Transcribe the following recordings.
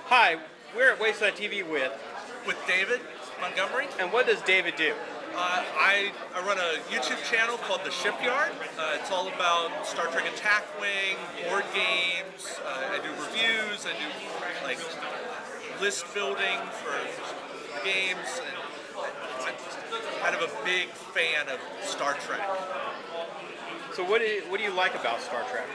Hi, we're at Wasteland TV with David Montgomery. and what does David do? I run a YouTube channel called the Shipyard. It's all about Star Trek Attack Wing, board games. I do reviews. I do like list building for the games, and I'm kind of a big fan of Star Trek. So what do you like about Star Trek?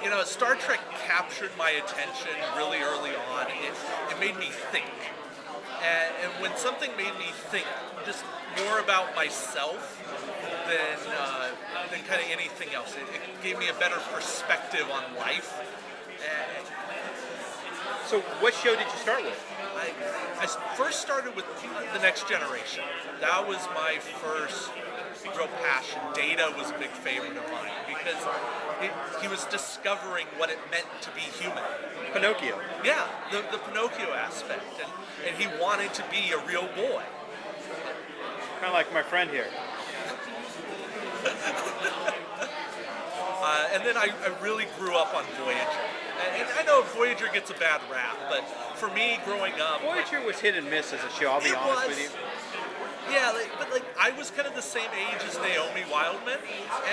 You know, Star Trek captured my attention really early on. It made me think. And when something made me think just more about myself than kind of anything else, it gave me a better perspective on life. And So what show did you start with? I first started with The Next Generation. That was my first real passion. Data was a big favorite of mine because he was discovering what it meant to be human. Pinocchio. Yeah, the Pinocchio aspect, and he wanted to be a real boy. Kind of like my friend here. And then I really grew up on Voyager. And I know Voyager gets a bad rap, but for me, growing up... Voyager was hit and miss as a show, I'll be honest with you. Yeah, but I was kind of the same age as Naomi Wildman,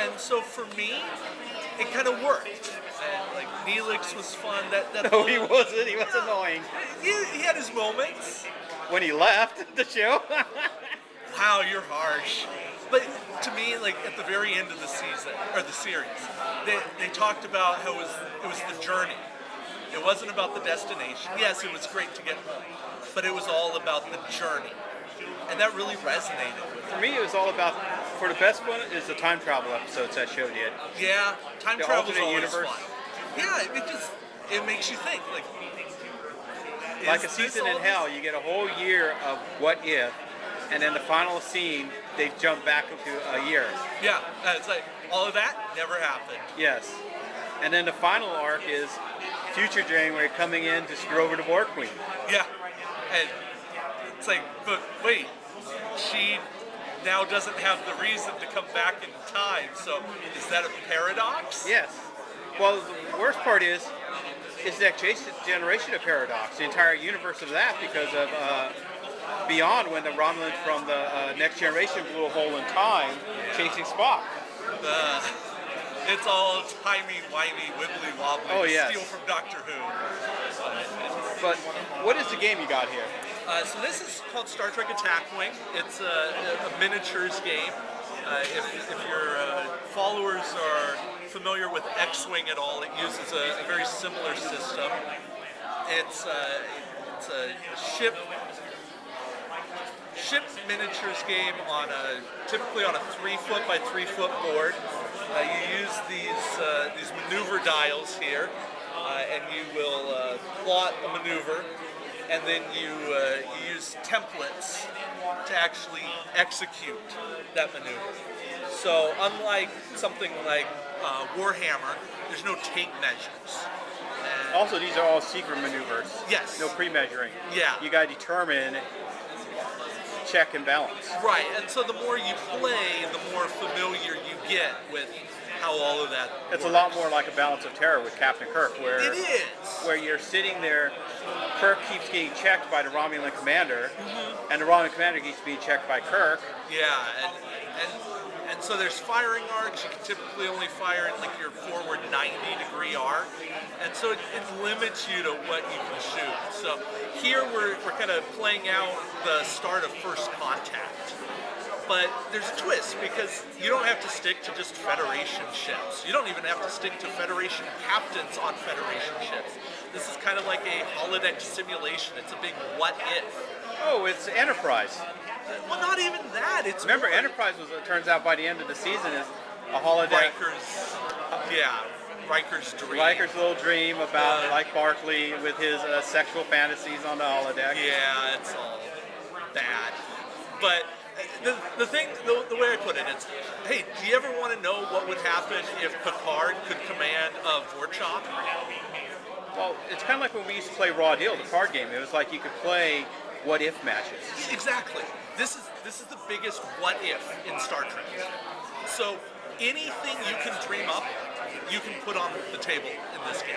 and so for me, it kind of worked. And like Neelix was fun. No, he wasn't. He was annoying. He had his moments. When he left the show. Wow, you're harsh. But to me, like at the very end of the season or the series, they talked about how it was the journey. It wasn't about the destination. Yes, it was great to get home, but it was all about the journey, and that really resonated with me. For me, it was all about. For the best one is the time travel episodes that show did. Yeah, time The travel is alternate always universe. fun. Yeah, it makes you think Like a is this season in all- hell, you get a whole year of what if, and then the final scene, they jump back into a year. Yeah, it's like all of that never happened. Yes. And then the final arc is future January coming in to screw over the Borg Queen. Yeah, and it's like, but wait, she now doesn't have the reason to come back in time. So is that a paradox? Yes. Well, the worst part is that generation of paradox, the entire universe of that, because of Beyond, when the Romulans from the Next Generation blew a hole in time chasing Spock. It's all timey-wimey, wibbly-wobbly. Oh, yes. Steal from Doctor Who. But what is the game you got here? So this is called Star Trek Attack Wing. It's a miniatures game. If your followers are familiar with X-Wing at all, it uses a very similar system. It's a ship miniatures game typically on a 3-foot by 3-foot board. You use these maneuver dials here, and you will plot a maneuver, and then you use templates to actually execute that maneuver. So unlike something like Warhammer, there's no tape measures. And Also, these are all secret maneuvers. Yes. No pre-measuring. Yeah. You got to determine, check, and balance. Right, and so the more you play, the more familiar you get with how all of that It's a works. lot more like a Balance of Terror with Captain Kirk, where It is. where you're sitting there, Kirk keeps getting checked by the Romulan commander, and the Romulan commander keeps being checked by Kirk. Yeah, and so there's firing arcs. You can typically only fire in like your forward 90-degree arc, and so it limits you to what you can shoot. So here we're kind of playing out the start of First Contact. But there's a twist because you don't have to stick to just Federation ships. You don't even have to stick to Federation captains on Federation ships. This is kind of like a holodeck simulation. It's a big what if. Oh, it's Enterprise. Well, not even that. It's Remember, more like Enterprise was, it turns out, by the end of the season, is a holodeck. Riker's dream. Riker's little dream about, like Barclay, with his sexual fantasies on the holodeck. Yeah, it's all bad. But the way I put it is, hey, do you ever want to know what would happen if Picard could command a Vorchop? Well, it's kind of like when we used to play Raw Deal, the card game. It was like you could play what-if matches. Exactly. This is the biggest what if in Star Trek. So anything you can dream up, you can put on the table in this game.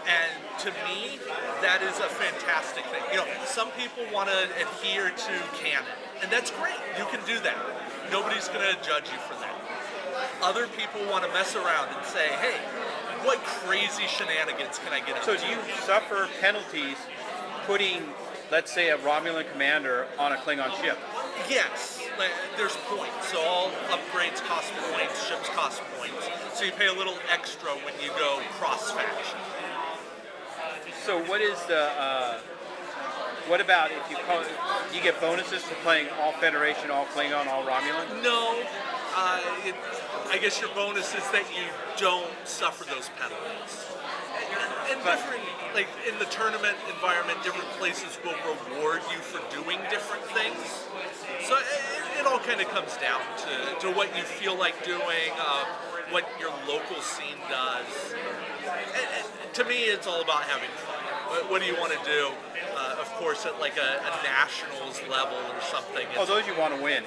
And to me, that is a fantastic thing. You know, some people want to adhere to canon, and that's great. You can do that. Nobody's going to judge you for that. Other people want to mess around and say, hey, what crazy shenanigans can I get up So to? do you suffer penalties putting, let's say, a Romulan commander on a Klingon ship? Yes, there's points. So all upgrades cost points, ships cost points. So you pay a little extra when you go cross-faction. So what is the, what about if you call, do you get bonuses for playing all Federation, all Klingon, all Romulan? No, I guess your bonus is that you don't suffer those penalties. And different, like in the tournament environment, different places will reward you for doing different things. So it all kind of comes down to what you feel like doing, what your local scene does. And to me, it's all about having fun. What do you want to do? Of course, at like a nationals level or something. Oh, those you want to win.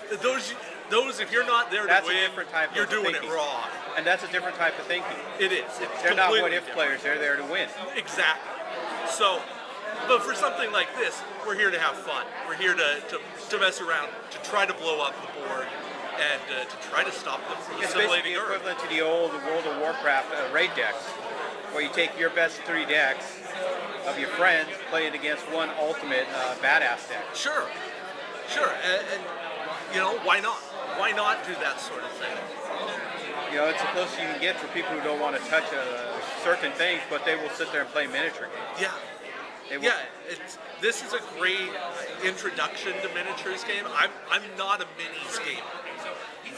Those, if you're not there That's to win, a different type you're of doing thinking. it wrong. And that's a different type of thinking. It is. It's They're not completely what-if different. players. They're there to win. Exactly. So, but for something like this, we're here to have fun. We're here to mess around, to try to blow up the board, and to try to stop them from It's assimilating basically Earth. equivalent to the old World of Warcraft raid decks, where you take your best 3 decks of your friends, play it against one ultimate badass deck. Sure. And you know, why not? Why not do that sort of thing? You know, it's the closest you can get for people who don't want to touch certain things, but they will sit there and play miniature games. Yeah. They will. Yeah, this is a great introduction to miniatures game. I'm not a minis gamer,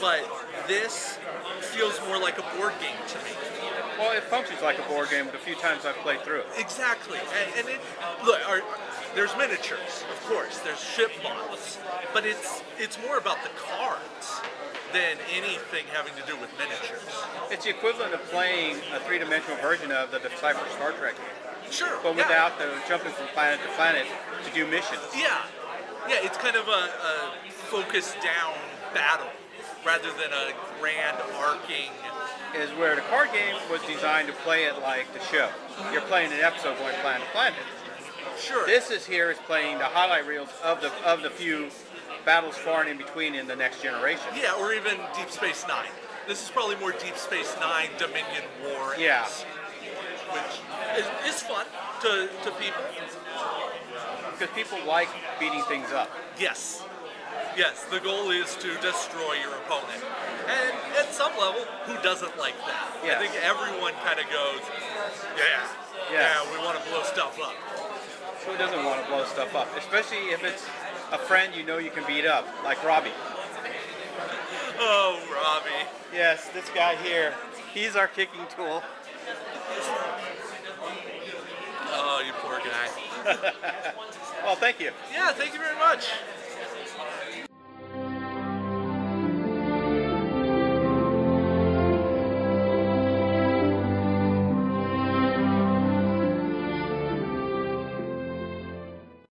but this feels more like a board game to me. Well, it functions like a board game the few times I've played through it. Exactly, and it look. There's miniatures, of course. There's ship models, but it's more about the cards than anything having to do with miniatures. It's the equivalent of playing a 3-dimensional version of the Decipher Star Trek game, Sure, but yeah. without the jumping from planet to planet to do missions. Yeah, it's kind of a focused down battle rather than a grand arcing. Is where the card game was designed to play it like the show. You're playing an episode going planet to planet. Sure. This is playing the highlight reels of the few battles far and in between in the next generation. Yeah, or even Deep Space Nine. This is probably more Deep Space Nine Dominion War. Yeah. Which is fun to people. Because people like beating things up. Yes, the goal is to destroy your opponent. And at some level, who doesn't like that? Yes. I think everyone kind of goes, yeah, we want to blow stuff up. Who doesn't want to blow stuff up? Especially if it's a friend you know you can beat up, like Robbie. Oh, Robbie. Yes, this guy here, he's our kicking tool. Oh, you poor guy. Well, thank you. Yeah, thank you very much.